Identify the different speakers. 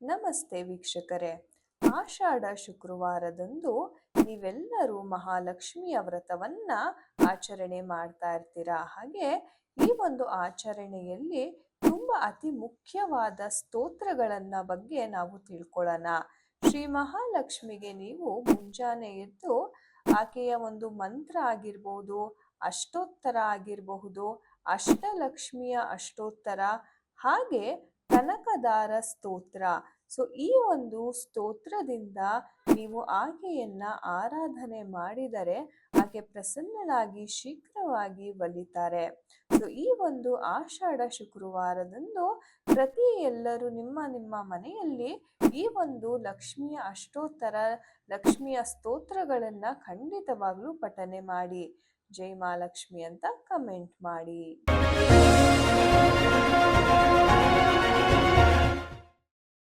Speaker 1: ನಮಸ್ತೆ ವೀಕ್ಷಕರೇ. ಆಷಾಢ ಶುಕ್ರವಾರದಂದು ನೀವೆಲ್ಲರೂ ಮಹಾಲಕ್ಷ್ಮಿಯ ವ್ರತವನ್ನ ಆಚರಣೆ ಮಾಡ್ತಾ ಇರ್ತೀರಾ. ಹಾಗೆ ಈ ಒಂದು ಆಚರಣೆಯಲ್ಲಿ ತುಂಬಾ ಅತಿ ಮುಖ್ಯವಾದ ಸ್ತೋತ್ರಗಳನ್ನ ಬಗ್ಗೆ ನಾವು ತಿಳ್ಕೊಳ್ಳೋಣ. ಶ್ರೀ ಮಹಾಲಕ್ಷ್ಮಿಗೆ ನೀವು ಮುಂಜಾನೆ ಎದ್ದು ಆಕೆಯ ಒಂದು ಮಂತ್ರ ಆಗಿರ್ಬೋದು, ಅಷ್ಟೋತ್ತರ ಆಗಿರಬಹುದು, ಅಷ್ಟಲಕ್ಷ್ಮಿಯ ಅಷ್ಟೋತ್ತರ, ಹಾಗೆ ಕನಕದಾರ ಸ್ತೋತ್ರ. ಈ ಒಂದು ಸ್ತೋತ್ರದಿಂದ ನೀವು ಆಕೆಯನ್ನ ಆರಾಧನೆ ಮಾಡಿದರೆ ಆಕೆ ಪ್ರಸನ್ನಳಾಗಿ ಶೀಘ್ರವಾಗಿ ಒಲಿತಾರೆ. ಈ ಒಂದು ಆಷಾಢ ಶುಕ್ರವಾರದಂದು ಪ್ರತಿ ಎಲ್ಲರೂ ನಿಮ್ಮ ನಿಮ್ಮ ಮನೆಯಲ್ಲಿ ಈ ಒಂದು ಲಕ್ಷ್ಮಿಯ ಅಷ್ಟೋತ್ತರ, ಲಕ್ಷ್ಮಿಯ ಸ್ತೋತ್ರಗಳನ್ನ ಖಂಡಿತವಾಗ್ಲೂ ಪಠನೆ ಮಾಡಿ. ಜೈ ಮಹಾಲಕ್ಷ್ಮಿ ಅಂತ ಕಮೆಂಟ್ ಮಾಡಿ.